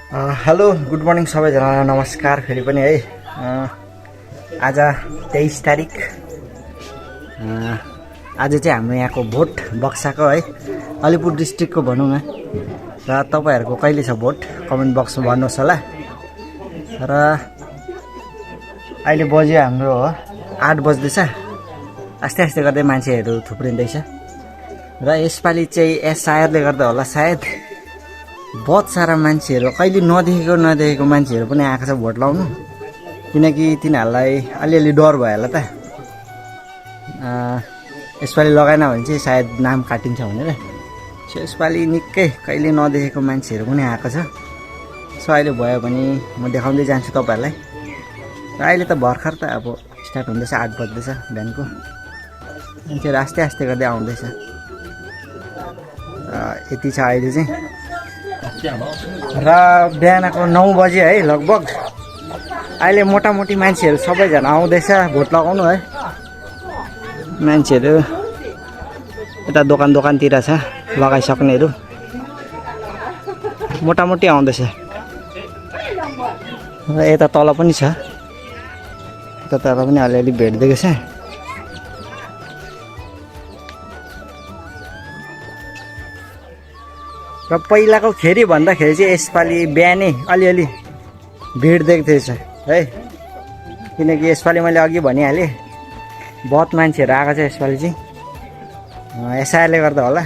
Hello good morning सबैजनालाई नमस्कार फेरि पनि है। आज 23 तारिक आज चाहिँ हाम्रो यहाँको भोट बक्साको है अलिपुर डिस्ट्रिक्टको भनौँ न। र तपाईँहरूको कहिले छ भोट कमेन्ट बक्समा भन्नुहोस् होला। र अहिले बज्यो हाम्रो हो 8 बज्दैछ। आस्ते आस्ते गर्दै मान्छेहरू थुप्रिँदैछ र यसपालि चाहिँ सायदले गर्दा होला सायद बहुत सारा मान्छेहरू कहिले नदेखेको मान्छेहरू पनि आएको छ भोट लाउनु। किनकि तिनीहरूलाई अलिअलि डर भयो होला त यसपालि लगाएन भने चाहिँ सायद नाम काटिन्छ भनेर। सो यसपालि निकै कहिले नदेखेको मान्छेहरू पनि आएको छ। सो अहिले भयो भने म देखाउँदै जान्छु तपाईँहरूलाई। र अहिले त भर्खर त अब स्टार्ट हुँदैछ 8 बज्दैछ बिहानको। मान्छेहरू आस्ते आस्ते गर्दै आउँदैछ। यति छ अहिले चाहिँ। र बिहानको 9 बजे है लगभग। अहिले मोटामोटी मान्छेहरू सबैजना आउँदैछ भोट लगाउनु है। मान्छेहरू यता दोकानतिर छ लगाइसक्नेहरू मोटामोटी आउँदैछ। र यता तल पनि छ, यता तल पनि अलिअलि भेट्दैछ। र पहिलाको खेरि भन्दाखेरि चाहिँ यसपालि बिहानै अलिअलि भिड देख्दैछ है। किनकि यसपालि मैले अघि भनिहालेँ बहुत मान्छेहरू आएको छ यसपालि चाहिँ। एसआईले गर्दा होला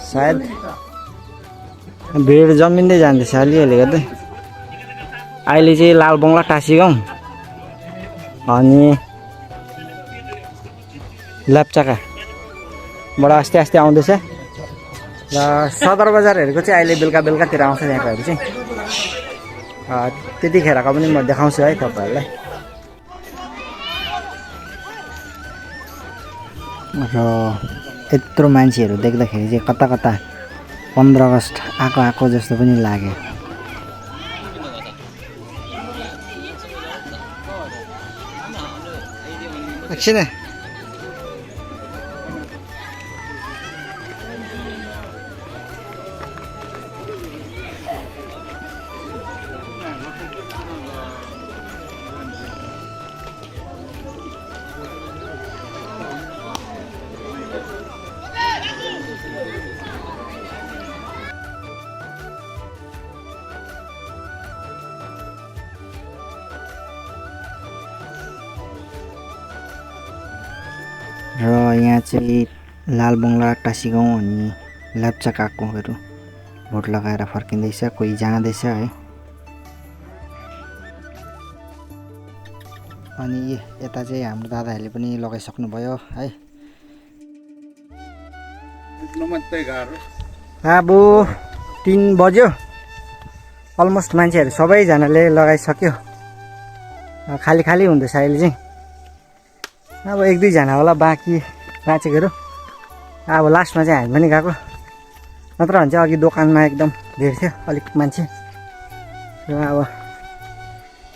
सायद भिड जमिँदै जाँदैछ अलिअलि गर्दै। अहिले चाहिँ लालबङ्गला टाँसीगाउँ अनि लाप्चाकाबाट आस्ते आस्ते आउँदैछ। र सदर बजारहरूको चाहिँ अहिले बेलुकातिर आउँछ यहाँकोहरू चाहिँ। त्यतिखेरको पनि म देखाउँछु है तपाईँहरूलाई। र यत्रो मान्छेहरू देख्दाखेरि चाहिँ कता 15 अगस्त आएको जस्तो पनि लाग्यो। एकछिन र यहाँ चाहिँ लालबङ्गला टाँसीगाउँ अनि लाप्चाकाकोहरू भोट लगाएर फर्किँदैछ, कोही जाँदैछ है। अनि यता चाहिँ हाम्रो दादाहरूले पनि लगाइसक्नुभयो है। अब 3 बज्यो अलमोस्ट मान्छेहरू सबैजनाले लगाइसक्यो। खाली हुँदैछ अहिले चाहिँ। अब 1-2 जना होला बाँकी बाँचेकोहरू। अब लास्टमा चाहिँ हामी पनि गएको, नत्र भने चाहिँ अघि दोकानमा एकदम भिड थियो अलिक मान्छे। र अब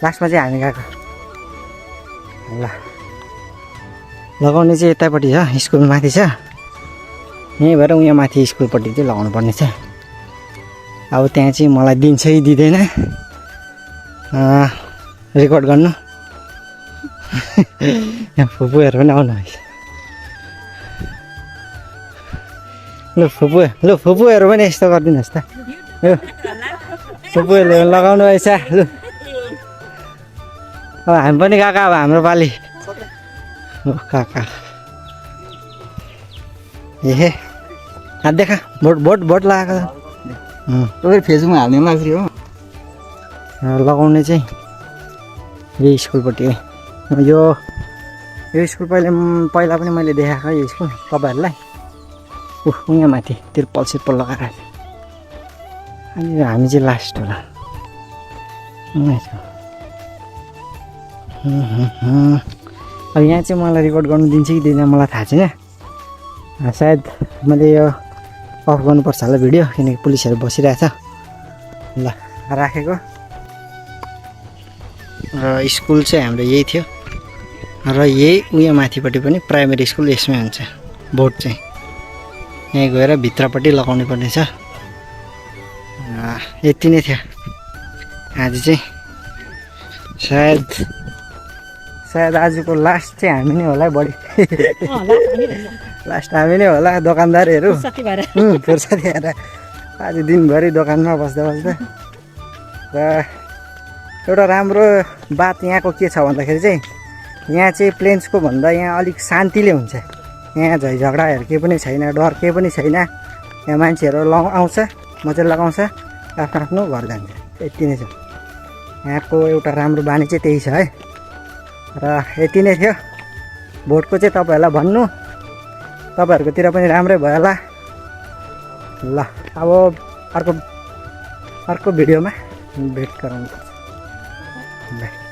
लास्टमा चाहिँ हामी गएको। ल लगाउने चाहिँ यतापट्टि छ, स्कुल माथि छ। यहीँ भएर उहाँ माथि स्कुलपट्टि चाहिँ लगाउनु पर्ने छ। अब त्यहाँ चाहिँ मलाई दिन्छै दिँदैन रेकर्ड गर्नु। यहाँ फुपूहरू पनि आउनु है। लु फुपूहरू पनि यस्तो गरिदिनुहोस् त। यो फुपूहरूले लगाउनु रहेछ। लु अब हामी पनि काका, अब हाम्रो पालि काका। ए देखा भोट लगाएको तपाईँ फेसबुकमा हाल्ने लाग्थ्यो हो। लगाउने चाहिँ यही स्कुलपट्टि है। यो स्कुल पहिला पनि मैले देखाएको यो स्कुल तपाईँहरूलाई। उहाँ माथि तिर्पल लगाएर। अनि हामी चाहिँ लास्ट होला। अब यहाँ चाहिँ मलाई रेकर्ड गर्नु दिन्छ कि दिँदैन मलाई थाहा छैन। सायद मैले यो अफ गर्नुपर्छ होला भिडियो, किनकि पुलिसहरू बसिरहेछ। ल राखेको। र स्कुल चाहिँ हाम्रो यही थियो। र यही उयो माथिपट्टि पनि प्राइमेरी स्कुल यसमै हुन्छ भोट चाहिँ। यहीँ गएर भित्रपट्टि लगाउनु पर्ने छ। यति नै थियो। आज चाहिँ सायद आजको लास्ट चाहिँ हामी नै होला बढी लास्ट हामी नै होला दोकानदारहरू फुर्सदी भएर आज दिनभरि दोकानमा बस्दा र एउटा राम्रो बात यहाँको के छ भन्दाखेरि चाहिँ यहाँ चाहिँ प्लेन्सको भन्दा यहाँ अलिक शान्तिले हुन्छ। यहाँ झैझगडाहरू केही पनि छैन, डर केही पनि छैन। यहाँ मान्छेहरू आउँछ मजाले लगाउँछ आफ्नो घर जान्छ, यति नै छ यहाँको एउटा राम्रो बानी चाहिँ त्यही छ है। र यति नै थियो भोटको चाहिँ तपाईँहरूलाई भन्नु, तपाईँहरूकोतिर पनि राम्रै भयो होला। ल अब अर्को भिडियोमा भेट गराउनुपर्छ। बाई।